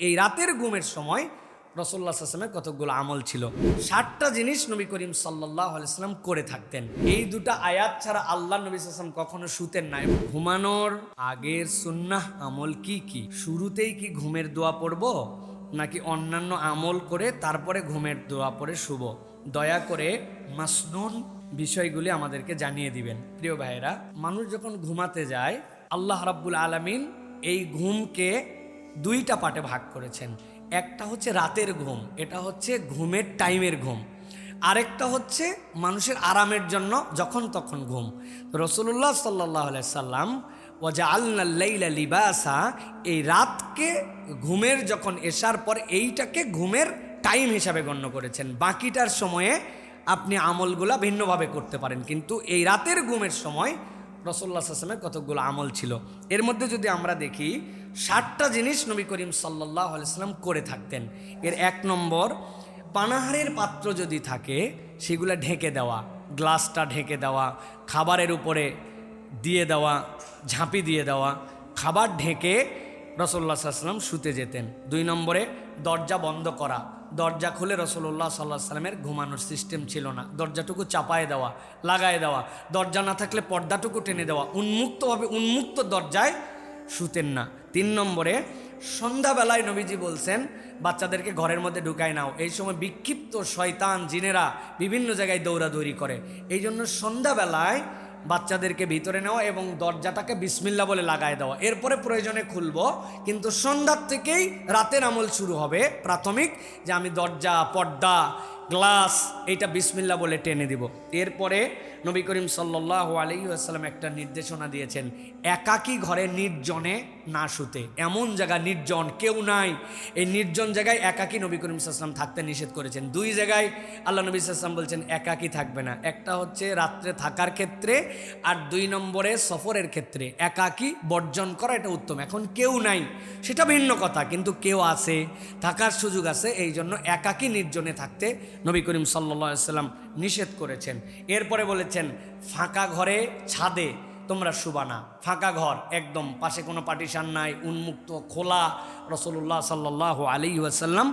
এই রাতের ঘুমের সময় রাসূলুল্লাহ সাল্লাল্লাহু আলাইহি ওয়াসাল্লামের কতগুলো আমল ছিল। 60টা জিনিস নবী করিম সাল্লাল্লাহু আলাইহি ওয়াসাল্লাম করে থাকতেন। এই দুটো আয়াত ছাড়া আল্লাহ নবী সাল্লাল্লাহু আলাইহি ওয়াসাল্লাম কখনো শুতেন না। ঘুমানোর আগের সুন্নাহ আমল কি কি? শুরুতেই কি ঘুমের দোয়া পড়বো নাকি অন্যান্য আমল করে তারপরে ঘুমের দোয়া পড়ে শুব? দয়া করে মাসনুন বিষয়গুলি আমাদেরকে জানিয়ে দিবেন। প্রিয় ভাইয়েরা, মানুষ যখন ঘুমাতে যায় আল্লাহ রাব্বুল আলামিন এই ঘুমকে দুইটা পার্টে ভাগ করেছেন। একটা হচ্ছে রাতের ঘুম, এটা হচ্ছে ঘুমের টাইমের ঘুম। আরেকটা হচ্ছে মানুষের আরামের জন্য যখন তখন ঘুম। রাসূলুল্লাহ সাল্লাল্লাহু আলাইহি সাল্লাম ওয়াজআলনাল লাইলা লিবাসা, এই রাতকে ঘুমের যখন এশার পর এইটাকে ঘুমের টাইম হিসাবে গণ্য করেছেন। বাকিটার সময়ে আপনি আমলগুলা ভিন্নভাবে করতে পারেন, কিন্তু এই রাতের ঘুমের সময় রাসূলুল্লাহ সাল্লাল্লাহু আলাইহি ওয়াসাল্লামের কতগুলো আমল ছিল। এর মধ্যে যদি আমরা দেখি 60টা জিনিস নবী করিম সাল্লাল্লাহু আলাইহি ওয়াসাল্লাম করে থাকতেন। এর 1 নম্বর, পানাহারের পাত্র যদি থাকে সেগুলো ঢেকে দেওয়া, গ্লাসটা ঢেকে দেওয়া, খাবারের উপরে দিয়ে দেওয়া, ঝাঁপি দিয়ে দেওয়া, খাবার ঢেকে রাসূলুল্লাহ সাল্লাল্লাহু আলাইহি ওয়াসাল্লাম শুতে যেতেন। 2 নম্বরে, দরজা বন্ধ করা। দরজা খুলে রাসূলুল্লাহ সাল্লাল্লাহু আলাইহি ওয়াসাল্লামের ঘুমানোর সিস্টেম ছিল না। দরজাটুকু চাপায় দেওয়া, লাগায় দেওয়া, দরজা না থাকলে পর্দাটুকু টেনে দেওয়া, উন্মুক্ত দরজায় শুতেন না। 3 নম্বরে, সন্ধ্যাবেলায় নবীজি বলছেন বাচ্চাদেরকে ঘরের মধ্যে ঢুকায় নাও। এই সময় বিক্ষিপ্ত শয়তান জিনেরা বিভিন্ন জায়গায় দৌড়াদৌড়ি করে, এই জন্য সন্ধ্যাবেলায় বাচ্চাদেরকে ভিতরে নেওয়া এবং দরজাটাকে বিসমিল্লাহ বলে লাগায় দেওয়া। এরপরে প্রয়োজনে খুলবো, কিন্তু সন্ধ্যার থেকেই রাতের আমল শুরু হবে। প্রাথমিক যে আমি দরজা, পর্দা, গ্লাস এইটা বিসমিল্লাহ বলে টেনে দিব। এরপরে নবী করিম সাল্লাল্লাহু আলাইহি ওয়াসাল্লাম একটা নির্দেশনা দিয়েছেন, একাকী ঘরে নির্জনে না শুতে। এমন জায়গা নির্জন, কেউ নাই, এই নির্জন জায়গায় একাকী নবী করিম সাল্লাল্লাহু আলাইহি ওয়াসাল্লাম থাকতে নিষেধ করেছেন। 2 জায়গায় আল্লাহ নবী সাল্লাল্লাহু আলাইহি ওয়াসাল্লাম বলছেন একাকী থাকবে না। একটা হচ্ছে রাত্রে থাকার ক্ষেত্রে, আর 2 নম্বরে সফরের ক্ষেত্রে একাকী বর্জন করা, এটা উত্তম। এখন কেউ নাই সেটা ভিন্ন কথা, কিন্তু কেউ আছে, থাকার সুযোগ আছে, এই জন্য একাকী নির্জনে থাকতে নবী করিম সাল্লাল্লাহু আলাইহি ওয়াসাল্লাম নিষেধ করেছেন। এরপরে বলেছেন ফাঁকা ঘরে, ছাদে তোমরা শুবা না। ফাঁকা ঘর একদম, পাশে কোনো পার্টিশন নাই, উন্মুক্ত খোলা, রাসূলুল্লাহ সাল্লাল্লাহু আলাইহি ওয়াসাল্লাম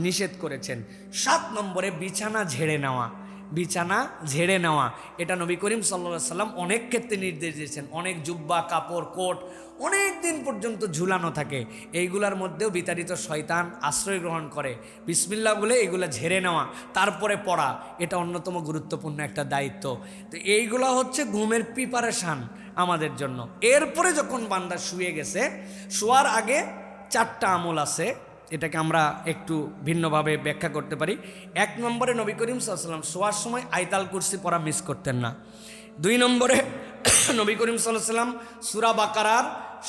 নিষেধ করেছেন। 7 নম্বরে, বিছানা ঝেড়ে নেওয়া। বিছানা ঝেড়ে নেওয়া এটা নবী করিম সাল্লাল্লাহু আলাইহি ওয়াসাল্লাম অনেক ক্ষেত্রে নির্দেশ দিয়েছেন। অনেক জুব্বা, কাপড়, কোট অনেক দিন পর্যন্ত ঝুলানো থাকে, এইগুলার মধ্যেও বিতাড়িত শয়তান আশ্রয় গ্রহণ করে। বিসমিল্লাহ বলে এগুলা ঝেড়ে নেওয়া, তারপরে পড়া, এটা অন্যতম গুরুত্বপূর্ণ একটা দায়িত্ব। তো এইগুলা হচ্ছে ঘুমের প্রিপারেশান আমাদের জন্য। এরপরে যখন বান্দা শুয়ে গেছে, শোয়ার আগে 4টা আমল আছে, এটাকে আমরা একটু ভিন্নভাবে ব্যাখ্যা করতে পারি। 1 নম্বরে, নবী করিম সাল্লাল্লাহু আলাইহি ওয়াসাল্লাম শোয়ার সময় আয়াতুল কুরসি পড়া মিস করতেন না। 2 নম্বরে, নবী করিম সাল্লাল্লাহু আলাইহি ওয়াসাল্লাম সূরা বাকারার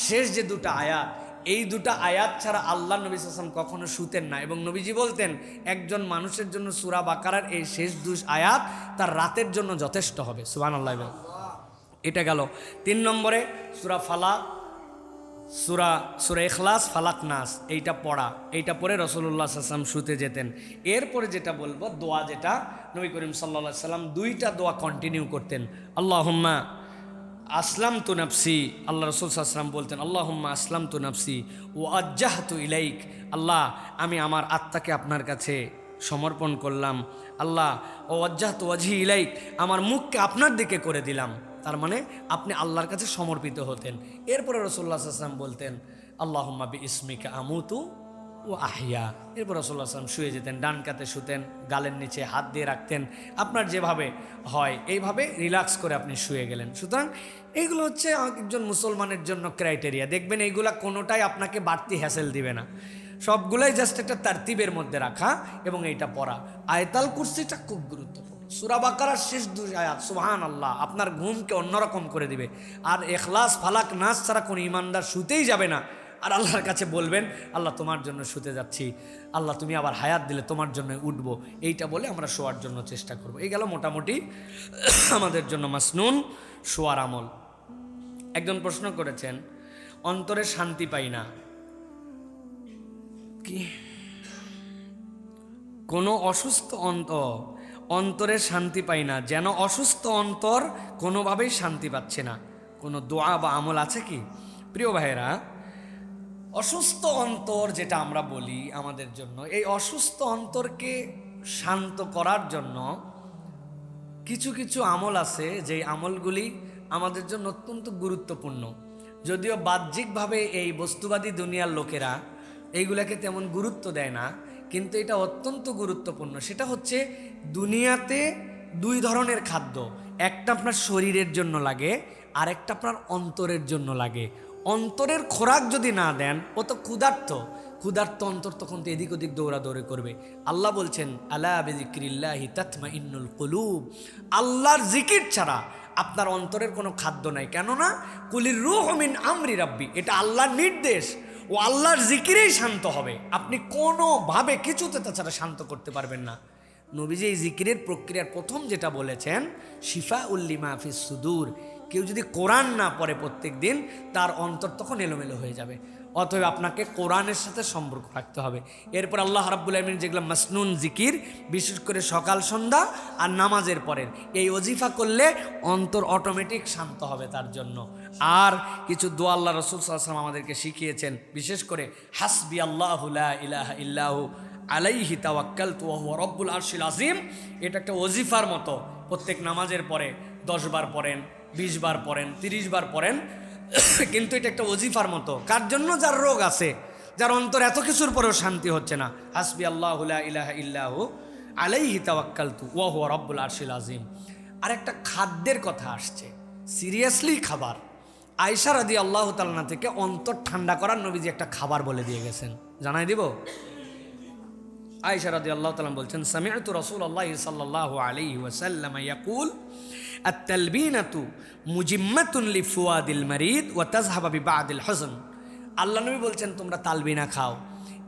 শেষ যে 2টা আয়াত, এই 2টা আয়াত ছাড়া আল্লাহ নবী সাল্লাল্লাহু আলাইহি ওয়াসাল্লাম কখনো শুতেন না। এবং নবীজি বলতেন একজন মানুষের জন্য সূরা বাকারার এই শেষ 2 আয়াত তার রাতের জন্য যথেষ্ট হবে। সুবহানাল্লাহ। এটা গেল। 3 নম্বরে, সূরা ফালাক, সূরা ইখলাস, ফালাক, নাস, এইটা পড়া, এইটা পড়ে রাসূলুল্লাহ সাল্লাল্লাহু আলাইহি ওয়াসাল্লাম শুতে যেতেন। এরপরে যেটা বলবো, দোয়া, যেটা নবী করিম সাল্লাল্লাহু আলাইহি ওয়াসাল্লাম 2টা দোয়া কন্টিনিউ করতেন। আল্লাহুম্মা আসলামতু নাফসি, আল্লাহ রাসূল সাল্লাল্লাহু আলাইহি ওয়াসাল্লাম বলতেন আল্লাহুম্মা আসলামতু নাফসি ওয়া আজ্জাহতু ইলাইক, আল্লাহ আমি আমার আত্মাকে আপনার কাছে সমর্পণ করলাম। আল্লাহ ও আজ্জাহতু ওয়াজহি ইলাইক, আমার মুখকে আপনার দিকে করে দিলাম। তার মানে আপনি আল্লাহর কাছে সমর্পিত হতেন। এরপরে রাসূলুল্লাহ সাল্লাল্লাহু আলাইহি ওয়াসাল্লাম বলতেন আল্লাহুম্মা বিইসমিকা আমুতু ওয়া আহইয়া। এরপর রাসূলুল্লাহ সাল্লাল্লাহু আলাইহি ওয়াসাল্লাম শুয়ে যেতেন, ডান কাতে শুতেন, গালের নিচে হাত দিয়ে রাখতেন, আপনার যেভাবে হয় এইভাবে রিল্যাক্স করে আপনি শুয়ে গেলেন। সুতরাং এইগুলো হচ্ছে একজন মুসলমানের জন্য ক্রাইটেরিয়া। দেখবেন এইগুলা কোনোটাই আপনাকে বাড়তি হ্যাসেল দিবে না, সবগুলাই জাস্ট একটা তারতিবের মধ্যে রাখা এবং এইটা পড়া। আয়াতুল কুরসিটা খুব গুরুত্বপূর্ণ। সূরা বাকারার শেষ 2 আয়াত, সুবহানাল্লাহ, আপনার ঘুমকে অন্যরকম করে দিবে। আর ইখলাস, ফালাক, নাস ছাড়া কোনো ইমানদার শুতেই যাবে না। আর আল্লাহর কাছে বলবেন আল্লাহ তোমার জন্য শুতে যাচ্ছি, আল্লাহ তুমি আবার হায়াত দিলে তোমার জন্য উঠবো, এইটা বলে আমরা শোয়ার জন্য চেষ্টা করব। এই গেল মোটামুটি আমাদের জন্য মাসনুন শোয়ার আমল। একজন প্রশ্ন করেছেন, অন্তরে শান্তি পাই না, কি কোনো অসুস্থ অন্তরে শান্তি পাই না, যেন অসুস্থ অন্তর কোনোভাবেই শান্তি পাচ্ছে না, কোনো দোয়া বা আমল আছে কি? প্রিয় ভাইয়েরা, অসুস্থ অন্তর যেটা আমরা বলি আমাদের জন্য, এই অসুস্থ অন্তরকে শান্ত করার জন্য কিছু কিছু আমল আছে, যেই আমলগুলি আমাদের জন্য অত্যন্ত গুরুত্বপূর্ণ। যদিও বাহ্যিকভাবে এই বস্তুবাদী দুনিয়ার লোকেরা এইগুলাকে তেমন গুরুত্ব দেয় না, কিন্তু এটা অত্যন্ত গুরুত্বপূর্ণ। সেটা হচ্ছে দুনিয়াতে দুই ধরনের খাদ্য, একটা আপনার শরীরের জন্য লাগে, আর একটা আপনার অন্তরের জন্য লাগে। অন্তরের খোরাক যদি না দেন, ও তো ক্ষুধার্ত অন্তর তখন তো এদিক ওদিক দৌড়াদৌড়ি করবে। আল্লাহ বলছেন আলা বিযিক্রিল্লাহি তাতমাইন্নুল কুলুব, আল্লাহর জিকির ছাড়া আপনার অন্তরের কোনো খাদ্য নাই। কেননা কুলির রূহু মিন আমরি রাব্বি, এটা আল্লাহর নির্দেশ, ও আল্লাহর জিকিরেই শান্ত হবে। আপনি কোনোভাবে কিছুতে তাছাড়া শান্ত করতে পারবেন না। নবীজি এই জিকিরের প্রক্রিয়ার প্রথম যেটা বলেছেন, শিফা উল্লিমা ফিস সুদূর, কেউ যদি কোরআন না পড়ে প্রত্যেক দিন, তার অন্তর তখন এলোমেলো হয়ে যাবে। অতএব আপনাকে কোরআনের সাথে সম্পর্ক রাখতে হবে। এরপর আল্লাহ রাব্বুল আলামিন যেগুলো মাসনুন জিকির, বিশেষ করে সকাল সন্ধ্যা আর নামাজের পরের এই ওজিফা করলে অন্তর অটোমেটিক শান্ত হবে তার জন্য। আর কিছু দোয়া আল্লাহ রাসূল সাল্লাল্লাহু আলাইহি ওয়াসাল্লাম আমাদেরকে শিখিয়েছেন, বিশেষ করে হাসবি আল্লাহু লা ইলাহা ইল্লাহু আলাইহি তাওয়াক্কালতু ওয়া হুয়া রব্বুল আরশিল আযীম। এটা একটা ওজিফার মতো, প্রত্যেক নামাজের পরে 10 বার পড়েন, 20 বার পড়েন, 30 বার পড়েন, কিন্তু এটা একটা ওজিফার মতো। কার জন্য? যার রোগ আছে, যার অন্তর এত কিছুর পরেও শান্তি হচ্ছে না। হাসবি আল্লাহু লা ইলাহা ইল্লাহু আলাইহি তাওয়াক্কালতু ওয়া হুয়া রব্বুল আরশিল আযীম। আর একটা খাদ্যের কথা আসছে, সিরিয়াসলি খাবার। আয়েশা রাদিয়াল্লাহু তাআলা থেকে অন্তর ঠান্ডা করার নবীজি একটা খাবার বলে দিয়ে গেছেন, জানাই দিব। আয়েশা রাদিয়াল্লাহু তাআলা বলছেন, সামি'তু রাসূলুল্লাহি সাল্লাল্লাহু আলাইহি ওয়াসাল্লাম ইয়াকুল আত-তালবিনাতু মুজিম্মাতুন লিফুয়াদিল মারিদ ওয়া তাযহাবু বিবাদিল হুজন। আল্লাহ নবী বলছেন, তোমরা তালবিনা খাও,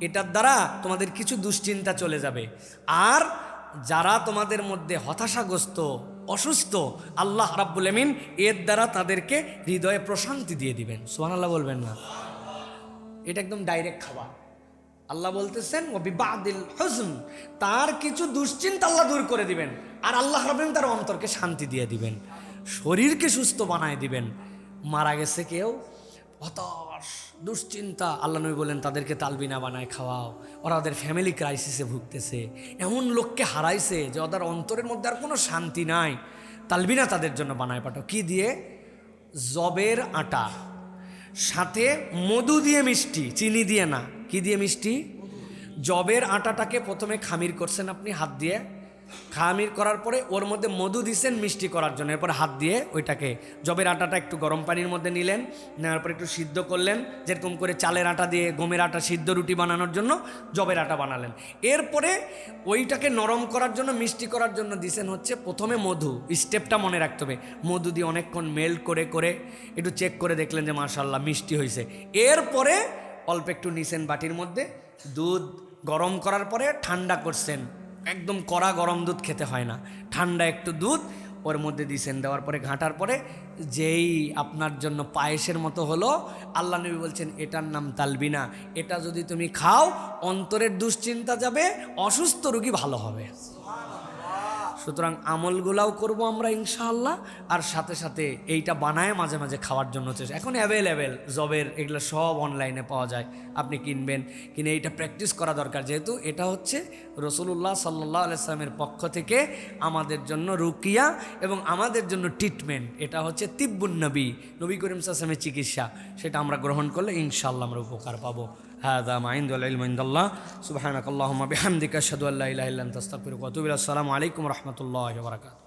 এটার দ্বারা তোমাদের কিছু দুশ্চিন্তা চলে যাবে। আর যারা তোমাদের মধ্যে হতাশাগ্রস্ত, অসুস্থ, আল্লাহ রাব্বুল আমিন এর দ্বারা তাদেরকে হৃদয়ে প্রশান্তি দিয়ে দিবেন। সুবহানাল্লাহ বলবেন না? এটা একদম ডাইরেক্ট খাবার। আল্লাহ বলতেছেন ও বিবাদিল হুজন, তার কিছু দুশ্চিন্তা আল্লাহ দূর করে দিবেন, আর আল্লাহ রাব্বুল তার অন্তরকে শান্তি দিয়ে দিবেন, শরীরকে সুস্থ বানায় দিবেন। মারা গেছে কেউ, হতাশ, দুশ্চিন্তা, আল্লাহ নবী বলেন তাদেরকে তালবিনা বানায় খাওয়াও। ওরা ওদের ফ্যামিলি ক্রাইসিসে ভুগতেছে, এমন লোককে হারাইছে যে ওদের অন্তরের মধ্যে আর কোনো শান্তি নাই, তালবিনা তাদের জন্য বানায় পাঠাও। কি দিয়ে? জবের আটা, সাথে মধু দিয়ে মিষ্টি, চিনি দিয়ে না। কি দিয়ে মিষ্টি? জবের আটাটাকে প্রথমে খামির করছেন আপনি হাত দিয়ে, খামির করার পরে ওর মধ্যে মধু দিছেন মিষ্টি করার জন্য। এরপর হাত দিয়ে ওইটাকে, জবের আটাটা একটু গরম পানির মধ্যে নিলেন, নেওয়ার পর একটু সিদ্ধ করলেন, যেরকম করে চালের আটা দিয়ে গমের আটা সিদ্ধ রুটি বানানোর জন্য জবের আটা বানালেন। এরপরে ওইটাকে নরম করার জন্য, মিষ্টি করার জন্য দিছেন হচ্ছে প্রথমে মধু। স্টেপটা মনে রাখতে হবে, মধু দিয়ে অনেকক্ষণ মেল্ট করে করে একটু চেক করে দেখলেন যে মাশাআল্লাহ মিষ্টি হয়েছে। এরপরে অল্প একটু নিছেন বাটির মধ্যে দুধ, গরম করার পরে ঠান্ডা করছেন। একদম কড়া গরম দুধ খেতে হয় না, ঠান্ডা একটু দুধ ওর মধ্যে দিছেন। দেওয়ার পরে ঘাঁটার পরে যেই আপনার জন্য পায়েসের মতো হলো, আল্লাহ নবী বলছেন এটার নাম তালবিনা। এটা যদি তুমি খাও, অন্তরের দুশ্চিন্তা যাবে, অসুস্থ রোগী ভালো হবে। সুতরাং আমলগুলাও করব আমরা ইনশাআল্লাহ, আর সাথে সাথে এইটা বানায় মাঝে মাঝে খাওয়ার জন্য চেষ্টা। এখন অ্যাভেলেবেল জবের এগুলো সব অনলাইনে পাওয়া যায়, আপনি কিনবেন, কিনে এইটা প্র্যাকটিস করা দরকার। যেহেতু এটা হচ্ছে রাসূলুল্লাহ সাল্লাল্লাহু আলাইহি ওয়াসাল্লামের পক্ষ থেকে আমাদের জন্য রুকিয়া এবং আমাদের জন্য ট্রিটমেন্ট। এটা হচ্ছে তিব্বুন নবী, নবী করিম সাল্লাল্লাহু আলাইহি ওয়াসাল্লামের চিকিৎসা। সেটা আমরা গ্রহণ করলে ইনশাআল্লাহ আমরা উপকার পাবো। هذا ما عند العلم عند الله سبحانك اللهم بحمدك أشهد أن لا إله إلا أنت أستغفرك وأتوب إليك. السلام عليكم ورحمة الله وبركاته.